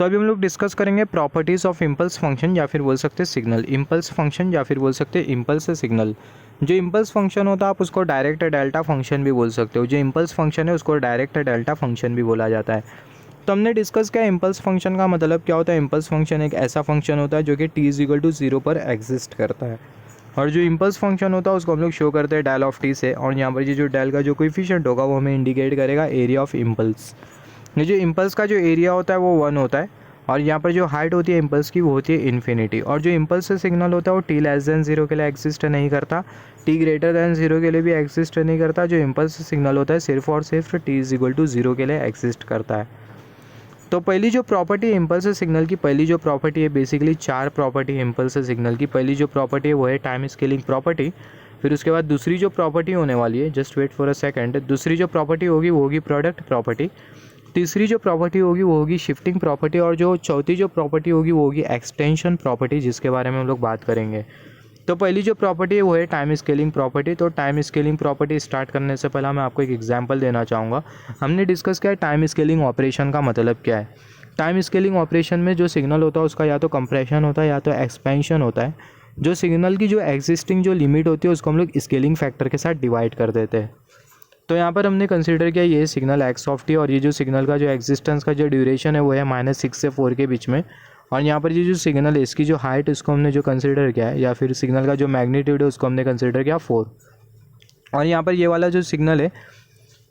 तो अभी हम लोग डिस्कस करेंगे प्रॉपर्टीज़ ऑफ इम्पल्स फंक्शन या फिर बोल सकते हैं सिग्नल, इम्पल्स फंक्शन या फिर बोल सकते हैं इम्पल्स सिग्नल। जो इम्पल्स फंक्शन होता है आप उसको डायरेक्ट डेल्टा फंक्शन भी बोल सकते हो, जो इम्पल्स फंक्शन है उसको डायरेक्ट डेल्टा फंक्शन भी बोला जाता है। तो हमने डिस्कस किया इम्पल्स फंक्शन का मतलब क्या होता है। इम्पल्स फंक्शन एक ऐसा फंक्शन होता है जो कि t=0 पर एग्जिस्ट करता है, और जो इम्पल्स फंक्शन होता है उसको हम लोग शो करते हैं डेल ऑफ टी से, और यहाँ पर ये जो डेल का जो कोएफिशिएंट होगा वो हमें इंडिकेट करेगा एरिया ऑफ इम्पल्स। ये जो इम्पल्स का जो एरिया होता है वो 1 होता है, और यहाँ पर जो हाइट होती है इम्पल्स की वो होती है इन्फिनिटी। और जो इम्पल्स से सिग्नल होता है वो t 0 के लिए एग्जिस्ट नहीं करता, t 0 के लिए भी एग्जिस्ट नहीं करता। जो इम्पल्स से सिग्नल होता है सिर्फ और सिर्फ t=0 के लिए एग्जिस्ट करता है। तो पहली जो प्रॉपर्टी है इम्पल्स सिग्नल की, पहली जो प्रॉपर्टी है बेसिकली 4 प्रॉपर्टी है इम्पल्स सिग्नल की। पहली जो प्रॉपर्टी है वो है टाइम स्केलिंग प्रॉपर्टी। फिर उसके बाद दूसरी जो प्रॉपर्टी होने वाली है, just wait for a second, दूसरी जो प्रॉपर्टी होगी वो होगी प्रोडक्ट प्रॉपर्टी। तीसरी जो प्रॉपर्टी होगी वो होगी शिफ्टिंग प्रॉपर्टी, और जो चौथी जो प्रॉपर्टी होगी वो होगी एक्सटेंशन प्रॉपर्टी, जिसके बारे में हम लोग बात करेंगे। तो पहली जो प्रॉपर्टी है वो है टाइम स्केलिंग प्रॉपर्टी। तो टाइम स्केलिंग प्रॉपर्टी स्टार्ट करने से पहले मैं आपको एक एग्जांपल देना चाहूँगा। हमने डिस्कस किया है टाइम स्केलिंग ऑपरेशन का मतलब क्या है। टाइम स्केलिंग ऑपरेशन में जो सिग्नल होता है उसका या तो कंप्रेशन होता है या तो एक्सपेंशन होता है। जो सिग्नल की जो एग्जिस्टिंग जो लिमिट होती है उसको हम लोग स्केलिंग फैक्टर के साथ डिवाइड कर देते हैं। तो यहाँ पर हमने कंसिडर किया ये सिग्नल x(t), और ये जो सिग्नल का जो एग्जिस्टेंस का जो ड्यूरेशन है वो है -6 से 4 के बीच में। और यहाँ पर ये जो सिग्नल है इसकी जो हाइट उसको हमने जो कंसिडर किया है, या फिर सिग्नल का जो मैग्नीट्यूड है उसको हमने कंसिडर किया 4। और यहाँ पर ये वाला जो सिग्नल है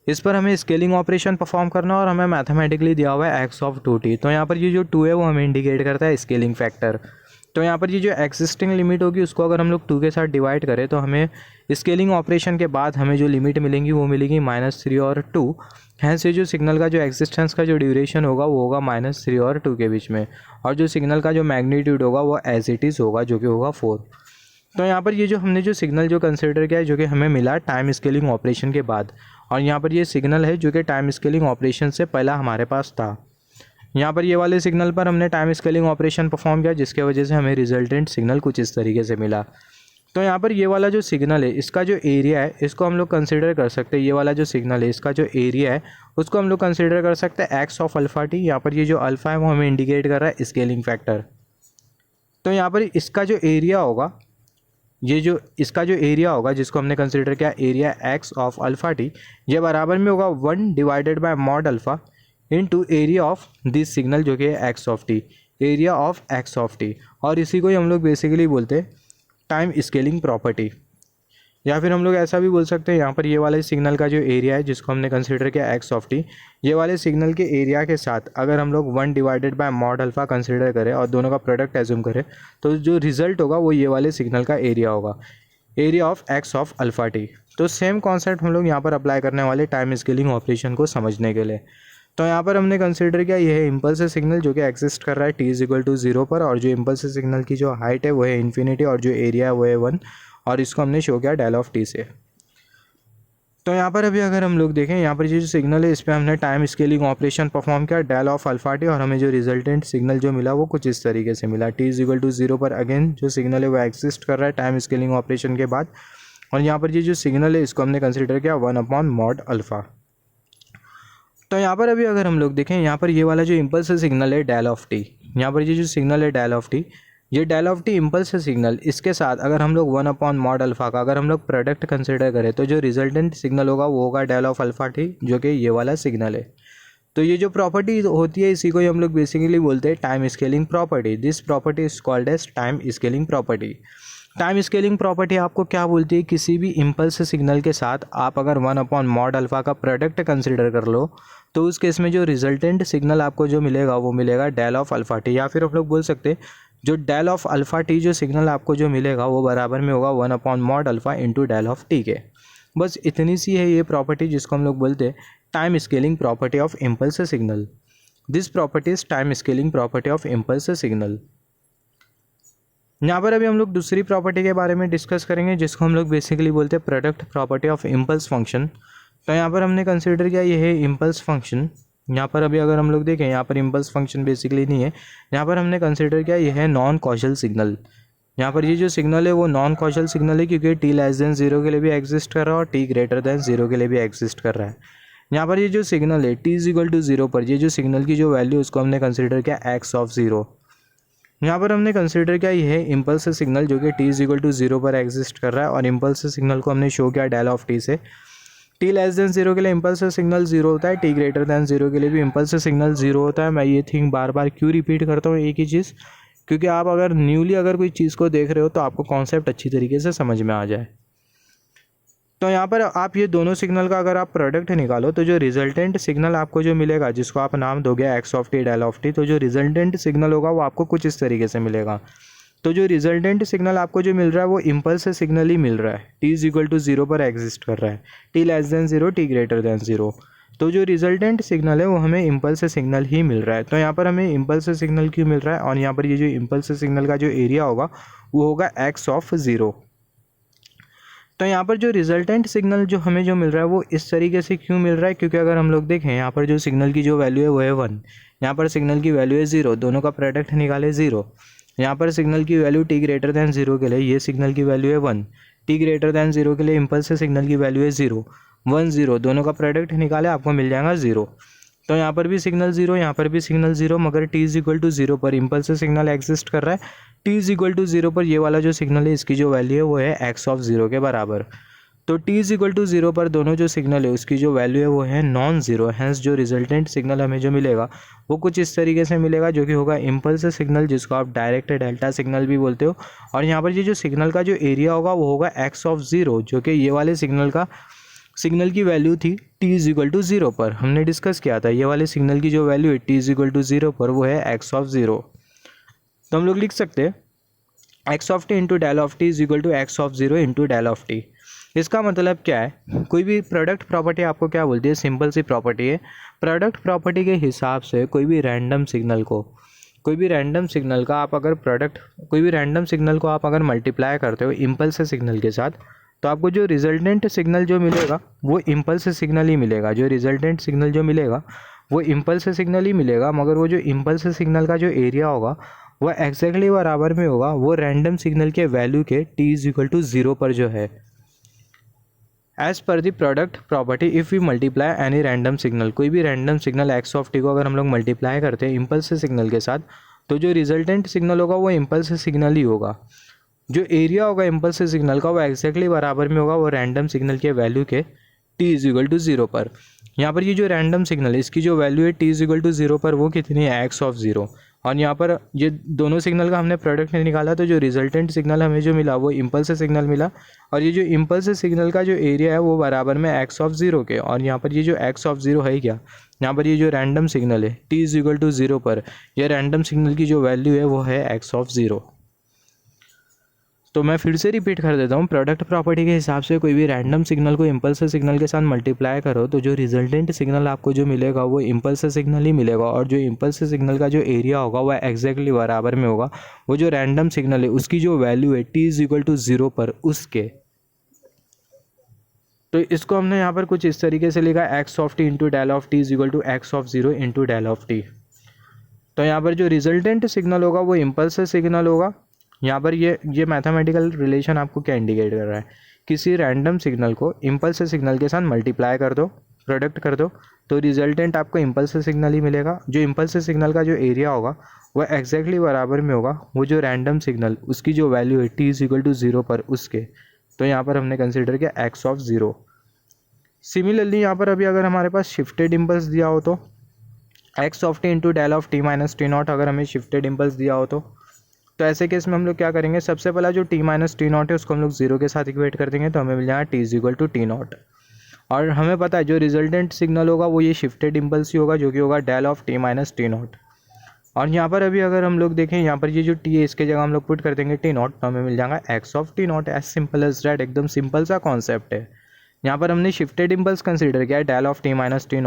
इस पर हमें स्केलिंग ऑपरेशन परफॉर्म करना, और हमें मैथमेटिकली दिया हुआ है x(2t). तो यहाँ पर ये जो 2 है वो हमें इंडिकेट करता है स्केलिंग फैक्टर। तो यहाँ पर ये जो एग्जिस्टिंग लिमिट होगी उसको अगर हम लोग 2 के साथ डिवाइड करें तो हमें स्केलिंग ऑपरेशन के बाद हमें जो लिमिट मिलेंगी वो मिलेगी -3 और 2। हैंस ये जो सिग्नल का जो एग्जिस्टेंस का जो ड्यूरेशन होगा वो होगा -3 और 2 के बीच में, और जो सिग्नल का जो मैग्नीट्यूड होगा वो एज इट इज़ होगा जो कि होगा 4। तो यहाँ पर ये जो हमने जो सिग्नल जो कंसिडर किया है जो कि हमें मिला टाइम स्केलिंग ऑपरेशन के बाद, और यहाँ पर ये सिग्नल है जो कि टाइम स्केलिंग ऑपरेशन से पहला हमारे पास था। यहाँ पर ये वाले सिग्नल पर हमने टाइम स्केलिंग ऑपरेशन परफॉर्म किया, जिसके वजह से हमें रिजल्टेंट सिग्नल कुछ इस तरीके से मिला। तो यहाँ पर ये वाला जो सिग्नल है इसका जो एरिया है इसको हम लोग कंसिडर कर सकते हैं। ये वाला जो सिग्नल है इसका जो एरिया है उसको हम लोग कंसिडर कर सकते हैं x(α_t)। यहाँ पर ये जो अल्फ़ा है वो हमें इंडिकेट कर रहा है स्केलिंग फैक्टर। तो यहाँ पर इसका जो एरिया होगा, ये जो इसका जो एरिया होगा जिसको हमने कंसिडर किया एरिया x(α_t), ये बराबर में होगा 1 divided by mod alpha into area of this signal जो कि है x(t), एरिया ऑफ x(t). और इसी को ही हम लोग बेसिकली बोलते हैं टाइम स्केलिंग प्रॉपर्टी, या फिर हम लोग ऐसा भी बोल सकते हैं यहाँ पर ये वाले सिग्नल का जो एरिया है जिसको हमने कंसिडर किया x(t), ये वाले सिग्नल के एरिया के साथ अगर हम लोग 1 divided by mod alpha consider करें और दोनों का प्रोडक्ट एज्यूम करें तो जो रिजल्ट होगा वो ये वाले सिग्नल का एरिया होगा, एरिया ऑफ x(t). तो सेम कॉन्सेप्ट हम लोग यहाँ पर अप्लाई करने वाले टाइम स्केलिंग ऑपरेशन को समझने के लिए। तो यहाँ पर हमने कंसिडर किया यह है इम्पल्स सिग्नल जो कि एग्जिस्ट कर रहा है t=0 पर, और जो इम्पल्स सिग्नल की जो हाइट है वो है इन्फिनिटी, और जो एरिया है वो है 1, और इसको हमने शो किया डेल ऑफ टी से। तो यहाँ पर अभी अगर हम लोग देखें यहाँ पर ये जो सिग्नल है इस पर हमने टाइम स्केलिंग ऑपरेशन परफॉर्म किया डेल ऑफ अल्फ़ा टी, और हमें जो रिजल्टेंट सिग्नल जो मिला वो कुछ इस तरीके से मिला। t=0 पर अगेन जो सिग्नल है वो एग्जिस्ट कर रहा है टाइम स्केलिंग ऑपरेशन के बाद, और यहाँ पर ये जो सिग्नल है इसको हमने कंसिडर किया 1/mod अल्फ़ा। तो यहाँ पर अभी अगर हम लोग देखें यहाँ पर ये वाला जो इम्पल्स सिग्नल है डेल ऑफ टी, यहाँ पर ये जो सिग्नल है डेल ऑफ टी, ये del of t impulse signal, इसके साथ अगर हम लोग 1/mod अल्फ़ा का अगर हम लोग प्रोडक्ट कंसिडर करें तो जो रिजल्टेंट सिग्नल होगा वो होगा डेल ऑफ अल्फ़ा टी, जो कि ये वाला सिग्नल है। तो ये जो प्रॉपर्टी होती है इसी को ही हम लोग बेसिकली बोलते हैं time scaling property. This property is called as time scaling property. Time scaling property आपको क्या बोलती है, किसी भी इम्पल्स सिग्नल के साथ आप अगर 1/mod अल्फ़ा का प्रोडक्ट कंसिडर कर लो तो उस केस में जो रिजल्टेंट सिग्नल आपको जो मिलेगा वो मिलेगा डेल ऑफ अल्फ़ा टी, या फिर हम लोग बोल सकते हैं जो डेल ऑफ अल्फ़ा टी जो सिग्नल आपको जो मिलेगा वो बराबर में होगा 1/mod alpha into del of t के। बस इतनी सी है ये प्रॉपर्टी जिसको हम लोग बोलते हैं time scaling property of impulse signal. This property is time scaling property of impulse signal. यहाँ पर अभी हम लोग दूसरी प्रॉपर्टी के बारे में डिस्कस करेंगे जिसको हम लोग बेसिकली बोलते हैं product property of impulse function. तो यहाँ पर हमने कंसिडर किया ये है इम्पल्स फंक्शन। यहाँ पर अभी अगर हम लोग देखें यहाँ पर इम्पल्स फंक्शन बेसिकली नहीं है, यहाँ पर हमने कंसिडर किया यह है नॉन कॉजल सिग्नल। यहाँ पर ये जो सिग्नल है वो नॉन कॉजल सिग्नल है क्योंकि t 0 के लिए भी एग्जिस्ट कर रहा है और t 0 के लिए भी एग्जिस्ट कर रहा है। यहाँ पर ये जो सिग्नल है t इज इक्वल टू 0 पर, ये जो सिग्नल की जो वैल्यू उसको हमने कंसिडर किया x ऑफ 0। यहाँ पर हमने कंसिडर किया ये है इम्पल्स सिग्नल जो कि t इज इक्वल टू 0 पर एग्जिस्ट कर रहा है, और इम्पल्स सिग्नल को हमने शो किया डेल ऑफ t से। t लेस देन 0 के लिए इम्पल्स सिग्नल 0 होता है, t ग्रेटर देन 0 के लिए भी इम्पल्स सिग्नल 0 होता है। मैं ये थिंग बार बार क्यों रिपीट करता हूँ एक ही चीज़, क्योंकि आप अगर न्यूली अगर कोई चीज़ को देख रहे हो तो आपको कॉन्सेप्ट अच्छी तरीके से समझ में आ जाए। तो यहाँ पर आप ये दोनों सिग्नल का अगर आप प्रोडक्ट निकालो तो जो रिजल्टेंट सिग्नल आपको जो मिलेगा, जिसको आप नाम दोगे x of t del of t, तो जो रिजल्टेंट सिग्नल होगा वो आपको कुछ इस तरीके से मिलेगा। तो जो रिजल्टेंट सिग्नल आपको जो मिल रहा है वो इम्पल्स सिग्नल ही मिल रहा है, टी इज इक्वल टू 0 पर एग्जिस्ट कर रहा है, T less than 0, T greater than 0। तो जो रिजल्टेंट सिग्नल है वो हमें इम्पल्स सिग्नल ही मिल रहा है। तो यहाँ पर हमें इम्पल्स सिग्नल क्यों मिल रहा है, और यहाँ पर ये जो इम्पल्स सिग्नल का जो एरिया होगा वो होगा एक्स ऑफ 0। तो यहाँ पर जो रिजल्टेंट सिग्नल जो हमें जो मिल रहा है वो इस तरीके से क्यों मिल रहा है, क्योंकि अगर हम लोग देखें यहाँ पर जो सिग्नल की जो वैल्यू है वो है 1, यहाँ पर सिग्नल की वैल्यू है 0, दोनों का प्रोडक्ट निकाले 0। यहाँ पर सिग्नल की वैल्यू t ग्रेटर दैन 0 के लिए ये सिग्नल की वैल्यू है 1, t ग्रेटर दैन 0 के लिए इम्पल्स सिग्नल की वैल्यू है 0, 1 0, दोनों का प्रोडक्ट निकाले आपको मिल जाएगा 0। तो यहाँ पर भी सिग्नल 0, यहाँ पर भी सिग्नल 0, मगर t इज इक्वल टू 0 पर इम्पल्स सिग्नल एग्जिस्ट कर रहा है। t इज इक्वल टू 0 पर ये वाला जो सिग्नल है इसकी जो वैल्यू है वो है x ऑफ 0 के बराबर। तो t इज इक्वल टू 0 पर दोनों जो सिग्नल है उसकी जो वैल्यू है वो है नॉन ज़ीरो, हैंस जो रिजल्टेंट सिग्नल हमें जो मिलेगा वो कुछ इस तरीके से मिलेगा, जो कि होगा इम्पल्स सिग्नल, जिसको आप डायरेक्ट डेल्टा सिग्नल भी बोलते हो। और यहाँ पर ये जो सिग्नल का जो एरिया होगा वो होगा x ऑफ 0, जो कि ये वाले सिग्नल की वैल्यू थी t इज इक्वल टू 0 पर। हमने डिस्कस किया था ये वाले सिग्नल की जो वैल्यू है t इज इक्वल टू 0 पर वो है x ऑफ 0। तो हम लोग लिख सकते हैं x of t into del of t is equal to x of 0 into del of t. इसका मतलब क्या है, कोई भी प्रोडक्ट प्रॉपर्टी आपको क्या बोलती है, सिंपल सी प्रॉपर्टी है। प्रोडक्ट प्रॉपर्टी के हिसाब से कोई भी रैंडम सिग्नल को आप अगर मल्टीप्लाई करते हो इम्पल्स सिग्नल के साथ, तो आपको जो रिजल्टेंट सिग्नल जो मिलेगा वो इम्पल्स सिग्नल ही मिलेगा। जो रिजल्टेंट सिग्नल जो मिलेगा वो इम्पल्स सिग्नल ही मिलेगा, मगर वो जो इम्पल्स सिग्नल का जो एरिया होगा वो एग्जैक्टली बराबर में होगा वो रैंडम सिग्नल के वैल्यू के t इज इक्वल टू 0 पर जो है। As per the product property if we multiply any random signal, कोई भी random signal x of t को अगर हम लोग मल्टीप्लाई करते हैं इम्पल्स सिग्नल के साथ, तो जो रिजल्टेंट सिग्नल होगा वो इम्पल्स सिग्नल ही होगा। जो एरिया होगा इम्पल्स सिग्नल का वो एग्जैक्टली बराबर में होगा वो रैंडम सिग्नल के वैल्यू के t इज इक्वल टू 0 पर। यहाँ पर ये जो रैंडम सिग्नल है इसकी जो वैल्यू है t इज इक्वल टू 0 पर वो कितनी है, x ऑफ 0। और यहाँ पर ये दोनों सिग्नल का हमने प्रोडक्ट निकाला, तो जो रिजल्टेंट सिग्नल हमें जो मिला वो इम्पल्स सिग्नल मिला, और ये जो इम्पल्स सिग्नल का जो एरिया है वो बराबर में x ऑफ 0 के। और यहाँ पर ये जो x ऑफ 0 है क्या, यहाँ पर ये जो रैंडम सिग्नल है t इज इक्वल टू 0 पर, यह रैंडम सिग्नल की जो वैल्यू है वो है x ऑफ 0। तो मैं फिर से रिपीट कर देता हूँ, प्रोडक्ट प्रॉपर्टी के हिसाब से कोई भी रैंडम सिग्नल को इम्पल्स सिग्नल के साथ मल्टीप्लाई करो तो जो रिजल्टेंट सिग्नल आपको जो मिलेगा वो इम्पल्स सिग्नल ही मिलेगा, और जो इम्पल्स सिग्नल का जो एरिया होगा वह एग्जैक्टली बराबर में होगा वो जो रैंडम सिग्नल है उसकी जो वैल्यू है t इज इक्वल टू 0 पर उसके। तो इसको हमने यहाँ पर कुछ इस तरीके से लिखा x of t into del of t is equal to x of 0 into del of t. तो यहाँ पर जो रिजल्टेंट सिग्नल होगा वो इम्पल्स सिग्नल होगा। यहाँ पर ये मैथमेटिकल रिलेशन आपको क्या इंडिकेट कर रहा है, किसी रैंडम सिग्नल को इम्पल्स सिग्नल के साथ मल्टीप्लाई कर दो, प्रोडक्ट कर दो, तो रिजल्टेंट आपको इम्पल्स सिग्नल ही मिलेगा। जो इम्पल्स सिग्नल का जो एरिया होगा वह एग्जैक्टली बराबर में होगा वो जो रैंडम सिग्नल उसकी जो वैल्यू है t इज इक्वल टू 0 पर उसके। तो यहाँ पर हमने कंसिडर किया x ऑफ 0। सिमिलरली यहाँ पर अभी अगर हमारे पास शिफ्टेड इम्पल्स दिया हो तो x of t into del of t minus t naught, अगर हमें शिफ्टेड इम्पल्स दिया हो तो ऐसे केस में हम लोग क्या करेंगे, सबसे पहला जो t माइनस टी नॉट है उसको हम लोग 0 के साथ इक्वेट कर देंगे, तो हमें मिल जाएगा t is equal to t naught. और हमें पता है जो रिजल्टेंट सिग्नल होगा वो ये शिफ्टेड इम्पल्स ही होगा, जो कि होगा del of t minus t naught. और यहाँ पर अभी अगर हम लोग देखें, यहाँ पर ये जो t है इसके जगह हम लोग पुट कर देंगे टी नॉट, तो हमें मिल जाएगा x of t naught. As simple as that, एकदम सिंपल सा कॉन्सेप्ट है। यहाँ पर हमने शिफ्टेड इम्पल्स कंसीडर किया है del of t minus t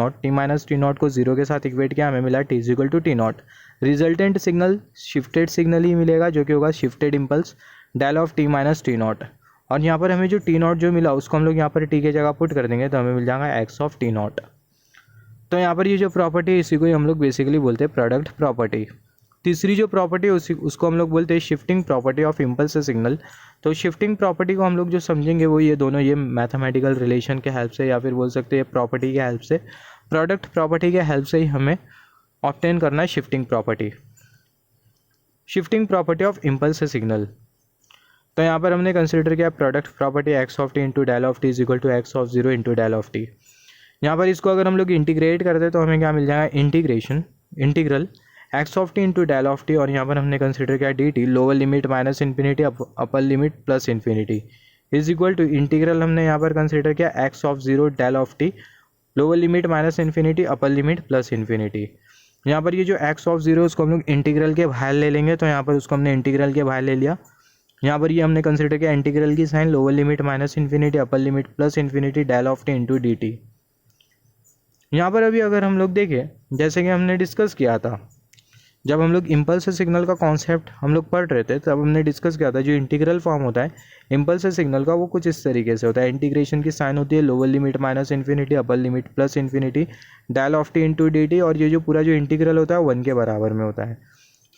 naught को 0 के साथ इक्वेट किया, हमें मिला t is equal to t naught. Resultant signal shifted signal ही मिलेगा, जो कि होगा shifted impulse del of t minus t naught. और यहाँ पर हमें जो टी नॉट जो मिला उसको हम लोग यहाँ पर t के जगह पुट कर देंगे, तो हमें मिल जाएगा x ऑफ टी नॉट। तो यहाँ पर ये जो प्रॉपर्टी है इसी को ही हम लोग बेसिकली बोलते हैं प्रोडक्ट प्रॉपर्टी। तीसरी जो प्रॉपर्टी है उसको हम लोग बोलते हैं shifting property of impulse signal. तो शिफ्टिंग प्रॉपर्टी को हम लोग जो समझेंगे वो ये दोनों ये मैथमेटिकल रिलेशन के हेल्प से या फिर बोल सकते हैं प्रॉपर्टी के हेल्प से, प्रोडक्ट प्रॉपर्टी के हेल्प से ही हमें ऑब्टेन करना है shifting property. Shifting property of impulse signal, तो यहाँ पर हमने कंसिडर किया product property x of t into del of t is equal to x of zero into del of t. यहाँ पर इसको अगर हम लोग इंटीग्रेट करते तो हमें क्या मिल जाएगा, integral x of t into del of t, और यहाँ पर हमने कंसिडर किया d t lower limit minus infinity upper limit plus infinity is equal to integral हमने यहाँ पर कंसिडर किया x of zero del of t lower limit minus infinity upper limit plus infinity. यहाँ पर ये जो एक्स ऑफ जीरो उसको हम लोग इंटीग्रल के बाहर ले लेंगे, तो यहाँ पर उसको हमने इंटीग्रल के बाहर ले लिया। यहाँ पर ये हमने कंसिडर किया इंटीग्रल की sign lower limit minus infinity upper limit plus infinity del of t into d t. यहाँ पर अभी अगर हम लोग देखें, जैसे कि हमने डिस्कस किया था जब हम लोग इम्पल्स सिग्नल का कॉन्सेप्ट हम लोग पढ़ रहे थे, तब हमने डिस्कस किया था जो इंटीग्रल फॉर्म होता है इम्पल्स सिग्नल का वो कुछ इस तरीके से होता है। इंटीग्रेशन की साइन होती है lower limit minus infinity upper limit plus infinity del of t into d t, और ये जो पूरा जो इंटीग्रल होता है 1 के बराबर में होता है।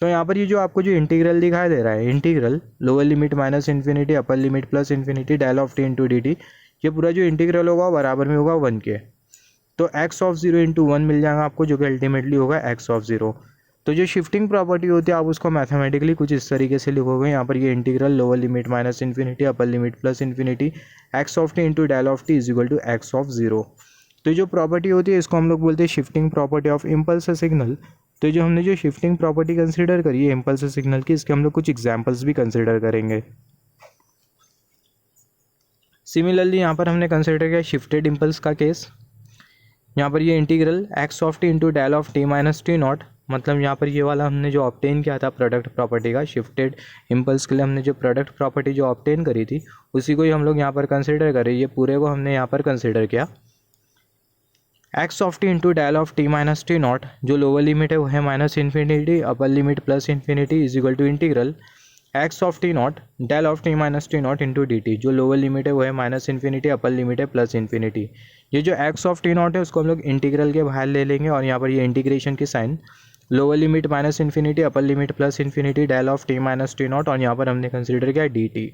तो यहाँ पर ये जो आपको जो इंटीग्रल दिखाई दे रहा है, integral lower limit minus infinity upper limit plus infinity del of t into d t, ये पूरा जो इंटीग्रल होगा बराबर में होगा 1 के। तो एक्स ऑफ जीरो इंटू 1 मिल जाएगा आपको, जो कि अल्टीमेटली होगा एक्स ऑफ जीरो। तो जो शिफ्टिंग प्रॉपर्टी होती है आप उसको मैथमेटिकली कुछ इस तरीके से लिखोगे। यहाँ पर ये integral lower limit minus infinity upper limit plus infinity x of t into del of t is equal to x of zero. तो जो प्रॉपर्टी होती है इसको हम लोग बोलते हैं shifting property of impulse signal. तो जो हमने जो शिफ्टिंग प्रॉपर्टी कंसिडर करी है इम्पल्स सिग्नल की, इसके हम लोग कुछ एग्जाम्पल्स भी कंसिडर करेंगे। सिमिलरली यहाँ पर हमने कंसिडर किया शिफ्टेड इम्पल्स का केस। यहाँ पर ये integral x of t into del of t minus t naught, मतलब यहाँ पर ये वाला हमने जो ऑब्टेन किया था प्रोडक्ट प्रॉपर्टी का, शिफ्टेड इम्पल्स के लिए हमने जो प्रोडक्ट प्रॉपर्टी जो ऑब्टेन करी थी उसी को ही हम लोग यहाँ पर कंसिडर करें। ये पूरे को हमने यहाँ पर कंसिडर किया x of t into del of t minus t naught, जो लोअर लिमिट है वो है minus infinity upper limit plus infinity is equal to integral x of t naught del of t minus t naught into d t, जो lower limit है वो है minus infinity upper limit है plus infinity. ये जो x of t not है उसको हम लोग इंटीग्रल के बाहर ले लेंगे, और यहाँ पर ये इंटीग्रेशन की sign lower limit minus infinity upper limit plus infinity del of t minus t naught, और यहाँ पर हमने कंसिडर किया डी टी।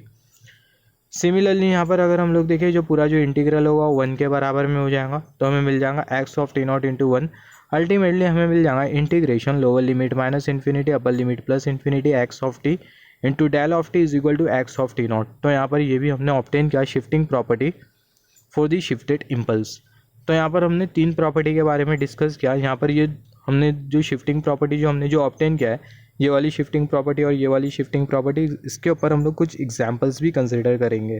सिमिलरली यहाँ पर अगर हम लोग देखें जो पूरा जो इंटीग्रल होगा 1 के बराबर में हो जाएगा, तो हमें मिल जाएगा x of t naught into 1। Ultimately हमें मिल जाएगा integration lower limit minus infinity upper limit plus infinity x of t into del of t is equal to x of t naught. तो यहाँ पर ये भी हमने ऑब्टेन किया shifting property for the shifted impulse. तो यहाँ पर हमने 3 प्रॉपर्टी के बारे में डिस्कस किया। यहाँ पर ये हमने जो शिफ्टिंग प्रॉपर्टी जो हमने जो ऑब्टेन किया है, ये वाली शिफ्टिंग प्रॉपर्टी और ये वाली शिफ्टिंग प्रॉपर्टी, इसके ऊपर हम लोग कुछ एग्जांपल्स भी कंसिडर करेंगे।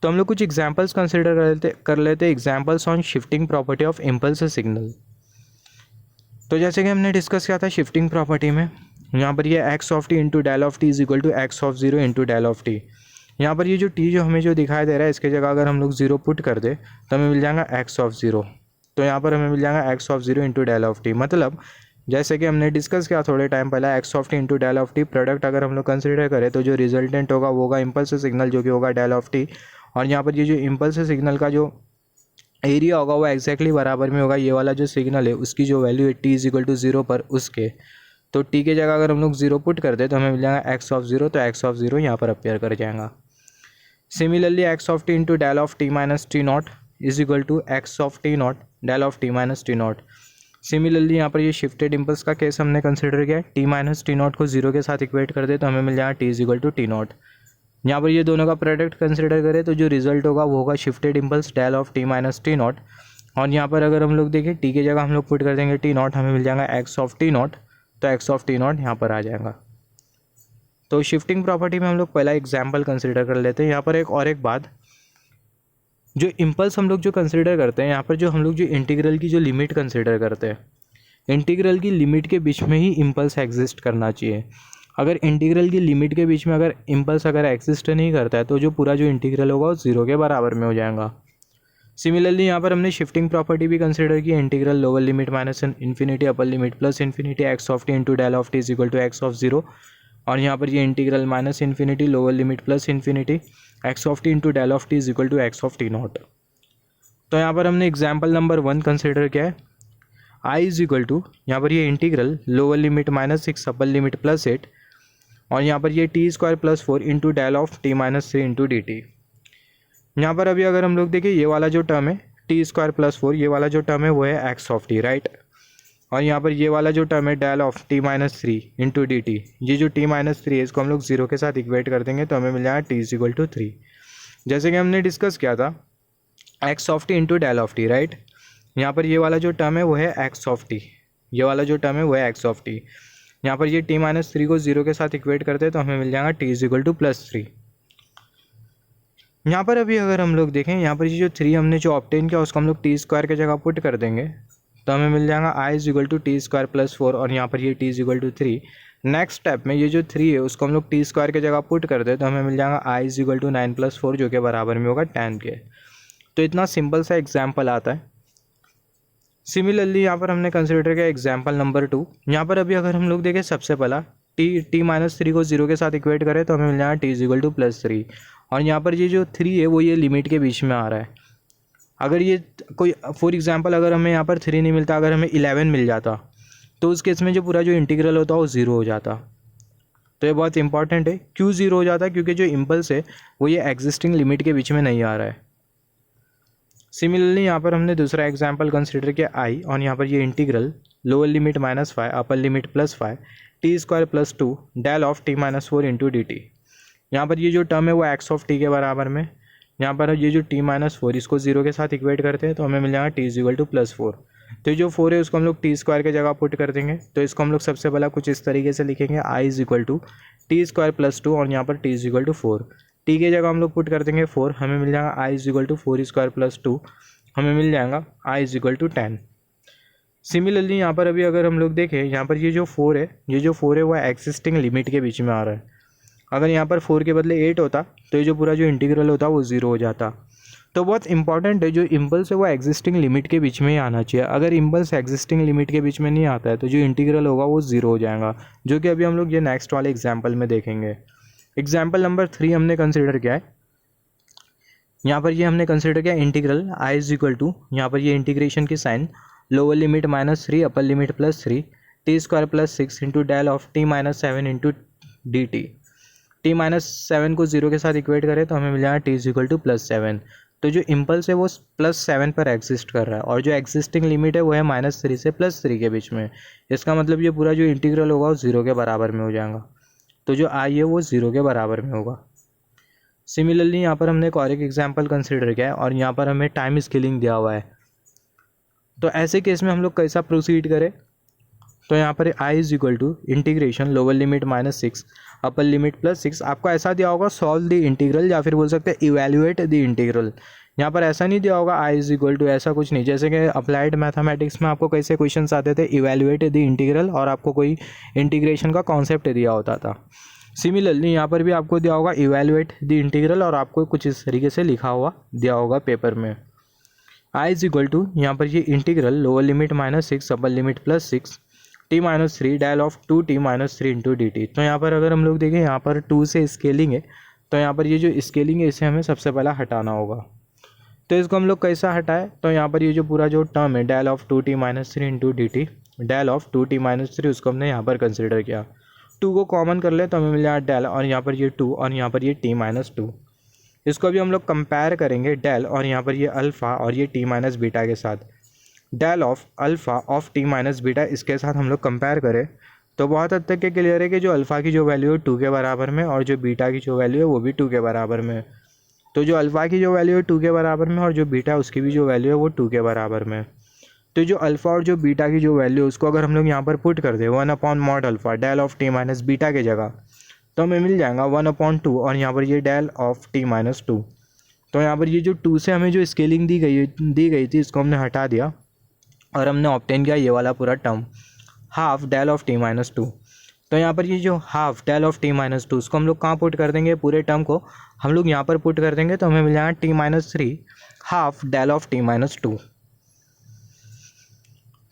तो हम लोग कुछ एग्जांपल्स कंसिडर कर लेते examples on shifting property of impulse signal. तो जैसे कि हमने डिस्कस किया था शिफ्टिंग प्रॉपर्टी में, यहाँ पर ये x of t into del of t is equal to x of zero into del of t. यहाँ पर ये जो टी जो हमें जो दिखाई दे रहा है इसके जगह अगर हम लोग जीरो पुट कर दे तो हमें मिल जाएगा एक्स ऑफ जीरो। तो यहाँ पर हमें मिल जाएगा x of zero into del of t, मतलब जैसे कि हमने डिस्कस किया थोड़े टाइम पहले x of t into del of t product अगर हम लोग कंसिडर करें तो जो रिजल्टेंट होगा वो होगा इम्पल्स सिग्नल जो कि होगा डेल ऑफ टी, और यहाँ पर ये जो इम्पल्स सिग्नल का जो एरिया होगा वो एक्जैक्टली बराबर में होगा ये वाला जो सिग्नल है उसकी जो वैल्यू है t is equal to zero पर उसके। तो टी के जगह अगर हम लोग जीरो पुट कर दे तो हमें मिल जाएगा एक्स ऑफ जीरो, तो एक्स ऑफ जीरो यहाँ पर अपेयर कर जाएगा। Similarly x of t into del of t minus t naught is equal to x of t naught del of t minus t naught. Similarly यहाँ पर ये shifted impulse का case हमने consider किया, टी माइनस टी नॉट को zero के साथ equate कर दे तो हमें मिल जाएगा t is equal to t not. यहाँ पर ये दोनों का प्रोडक्ट कंसिडर करें तो जो रिजल्ट होगा वो होगा shifted impulse del of t minus t naught, और यहाँ पर अगर हम लोग देखें टी की जगह हम लोग पुट कर देंगे टी नॉट, हमें मिल जाएगा एक्स ऑफ टी नॉट, तो एक्स ऑफ टी नॉट यहाँ पर आ जाएगा। तो शिफ्टिंग प्रॉपर्टी में हम लोग पहला एग्जाम्पल कंसिडर कर लेते हैं। यहाँ पर एक बात, जो इम्पल्स हम लोग जो कंसिडर करते हैं यहाँ पर जो हम लोग जो इंटीग्रल की जो लिमिट कंसिडर करते हैं, इंटीग्रल की लिमिट के बीच में ही इम्पल्स एग्जिस्ट करना चाहिए। अगर इंटीग्रल की लिमिट के बीच में अगर इम्पल्स अगर एग्जिस्ट नहीं करता है तो जो पूरा जो इंटीग्रल होगा वो जीरो के बराबर में हो जाएगा। सिमिलरली यहाँ पर हमने शिफ्टिंग प्रॉपर्टी भी कंसिडर की, integral lower limit minus infinity upper limit plus infinity x of t into del of t is equal to x of zero, और यहाँ पर ये integral minus infinity lower limit plus infinity x of t into del of t is equal to x of t naught. तो यहाँ पर हमने example number 1 consider किया है। आई इज इक्वल टू यहाँ पर ये integral lower limit -6 upper limit +8 और यहाँ पर ये t² +4 into del of t-3 into d t. यहाँ पर अभी अगर हम लोग देखें ये वाला जो टर्म है t² +4, ये वाला जो टर्म है वो है x ऑफ t, राइट। और यहाँ पर ये वाला जो टर्म है del of t-3 into d t, ये जो t-3 है इसको हम लोग 0 के साथ इक्वेट कर देंगे तो हमें मिल जाएगा t इज इक्वल टू 3। जैसे कि हमने डिस्कस किया था x of t into del of t, right. यहाँ पर ये वाला जो टर्म है वो है x ऑफ t, ये वाला जो टर्म है वो है x ऑफ t। यहाँ पर ये t-3 को 0 के साथ इक्वेट करते हैं तो हमें मिल जाएगा t इज इक्वल टू +3। यहाँ पर अभी अगर हम लोग देखें यहाँ पर ये जो 3 हमने जो ऑब्टेन किया उसको हम लोग t² की जगह पुट कर देंगे तो हमें मिल जाएगा i is equal to t² +4 और यहाँ पर ये t is equal to 3। Next step में ये जो 3 है उसको हम लोग t² की जगह पुट कर दे तो हमें मिल जाएगा i इज इक्वल टू 9 + 4 जो कि बराबर में होगा 10 के। तो इतना सिंपल सा एग्जाम्पल आता है। सिमिलरली यहाँ पर हमने कंसिडर किया एग्जाम्पल नंबर 2। यहाँ पर अभी अगर हम लोग देखें सबसे पहला t-3 को 0 के साथ इक्वेट करें तो हमें मिल जाएगा t इज इक्वल टू +3 और यहाँ पर ये जो 3 है वो ये लिमिट के बीच में आ रहा है। अगर ये कोई फॉर एग्जांपल अगर हमें यहाँ पर 3 नहीं मिलता, अगर हमें 11 मिल जाता तो उस केस में जो पूरा जो इंटीग्रल होता वो 0 हो जाता। तो ये बहुत इंपॉर्टेंट है। क्यों 0 हो जाता है? क्योंकि जो इम्पल्स है वो ये एग्जिस्टिंग लिमिट के बीच में नहीं आ रहा है। सिमिलरली यहाँ पर हमने दूसरा एग्जाम्पल कंसिडर किया आई और यहाँ पर ये integral lower limit -5 upper limit +5 t² +2 del of t-4 into d t. यहाँ पर ये जो टर्म है वो x ऑफ t के बराबर में, यहाँ पर ये जो t-4 इसको 0 के साथ इक्वेट करते हैं तो हमें मिल जाएगा t इज इक्वल टू +4। तो ये जो 4 है उसको हम लोग t² की जगह पुट कर देंगे तो इसको हम लोग सबसे पहला कुछ इस तरीके से लिखेंगे i is equal to t² +2 और यहाँ पर t is equal to 4। t की जगह हम लोग पुट कर देंगे 4, हमें मिल जाएगा i इज इक्वल टू 4² +2, हमें मिल जाएगा i is equal to 10। Similarly यहाँ पर अभी अगर हम लोग देखें यहाँ पर ये जो 4 है वो एग्जिस्टिंग लिमिट के बीच में आ रहा है। अगर यहाँ पर 4 के बदले 8 होता तो ये जो पूरा जो इंटीग्रल होता वो 0 हो जाता। तो बहुत इंपॉर्टेंट है, जो इम्पल्स है वो एग्जिस्टिंग लिमिट के बीच में ही आना चाहिए। अगर इम्पल्स एग्जिस्टिंग लिमिट के बीच में नहीं आता है तो जो इंटीग्रल होगा वो 0 हो जाएगा, जो कि अभी हम लोग ये नेक्स्ट वाले एग्जाम्पल में देखेंगे। एग्जाम्पल नंबर 3 हमने कंसिडर किया है। यहाँ पर ये हमने कंसिडर किया integral i is equal to, यहाँ पर ये इंटीग्रेशन की sign lower limit -3 upper limit +3 t² +6 into del of t-7 into d t. t-7 को 0 के साथ इक्वेट करें तो हमें मिल जाएगा t इज इक्वल टू +7। तो जो इम्पल्स है वो +7 पर एग्जिस्ट कर रहा है और जो एग्जिस्टिंग लिमिट है वो है -3 से +3 के बीच में। इसका मतलब ये पूरा जो इंटीग्रल होगा वो 0 के बराबर में हो जाएगा। तो जो i है वो 0 के बराबर में होगा। सिमिलरली यहाँ पर हमने एक और एक एग्जाम्पल कंसिडर किया है और यहाँ पर हमें टाइम स्केलिंग दिया हुआ है। तो ऐसे केस में हम लोग कैसा प्रोसीड करें? तो यहाँ पर i is equal to integration lower limit -6 upper limit +6। आपको ऐसा दिया होगा सॉल्व द इंटीग्रल या फिर बोल सकते हैं इवेल्युएट द इंटीग्रल। यहाँ पर ऐसा नहीं दिया होगा i इज इक्वल टू ऐसा कुछ नहीं, जैसे कि अप्लाइड मैथमेटिक्स में आपको कैसे क्वेश्चंस आते थे इवेल्युएट द इंटीग्रल और आपको कोई इंटीग्रेशन का कॉन्सेप्ट दिया होता था। सिमिलरली यहाँ पर भी आपको दिया होगा इवेल्युएट द इंटीग्रल और आपको कुछ इस तरीके से लिखा हुआ दिया होगा पेपर में। i इज इक्वल टू यहाँ पर ये integral lower limit -6 upper limit +6 t-3 del of 2t-3 into d t. तो यहाँ पर अगर हम लोग देखें यहाँ पर 2 से स्केलिंग है तो यहाँ पर ये जो स्केलिंग है इसे हमें सबसे पहला हटाना होगा। तो इसको हम लोग कैसा हटाए? तो यहाँ पर ये जो पूरा जो टर्म है del of 2t-3 into d t, del of 2t-3 उसको हमने यहाँ पर कंसिडर किया। 2 को कॉमन कर ले तो हमें मिल जाएगा डेल और यहाँ पर ये 2 और यहाँ पर ये t-2। इसको भी हम लोग कंपेयर करेंगे डेल और यहाँ पर ये अल्फ़ा और ये t-बीटा के साथ। डेल ऑफ अल्फ़ा ऑफ t-बीटा इसके साथ हम लोग कंपेयर करें तो बहुत हद तक के क्लियर है कि जो अल्फ़ा की जो वैल्यू है 2 के बराबर में और जो बीटा की जो वैल्यू है वो भी 2 के बराबर में। तो जो अल्फ़ा की जो वैल्यू है 2 के बराबर में और जो बीटा उसकी भी जो वैल्यू है वो 2 के बराबर में। तो जो अल्फ़ा और जो बीटा की जो वैल्यू उसको अगर हम लोग यहाँ पर पुट कर दें 1/mod अल्फ़ा डेल ऑफ t-बीटा के जगह तो हमें मिल जाएगा 1/2 और यहाँ पर ये डेल ऑफ t-2। तो यहाँ पर ये जो 2 से हमें जो स्केलिंग दी गई थी इसको हमने हटा दिया और हमने ऑब्टेन किया ये वाला पूरा term half del of t-2। तो यहाँ पर ये जो हाफ डेल ऑफ t-2 उसको हम लोग कहाँ पुट कर देंगे? पूरे टर्म को हम लोग यहाँ पर पुट कर देंगे तो हमें मिल जाएगा t-3 half del of t-2।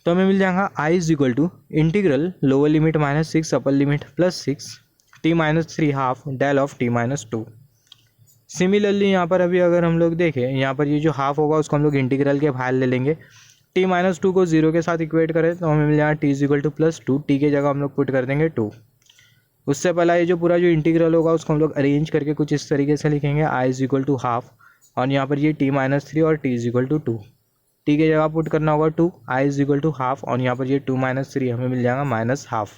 तो हमें मिल जाएगा i is equal to integral lower limit -6 upper limit +6 t-3 half del of t-2। Similarly यहाँ पर अभी अगर हम लोग देखें यहाँ पर ये जो हाफ होगा उसको हम लोग इंटीग्रल के बाहर ले लेंगे टी माइनस टू को 0 के साथ इक्वेट करें तो हमें मिल जाएगा t is equal two plus two, T के जगह हम लोग पुट कर देंगे 2। उससे पहला ये जो पूरा जो इंटीग्रल होगा उसको हम लोग अरेंज करके कुछ इस तरीके से लिखेंगे, I is equal to half और यहाँ पर ये टी माइनस थ्री और t is equal to 2, t के जगह पुट करना होगा 2, I is equal to half और यहाँ पर ये 2 माइनस थ्री हमें मिल जाएगा माइनस हाफ।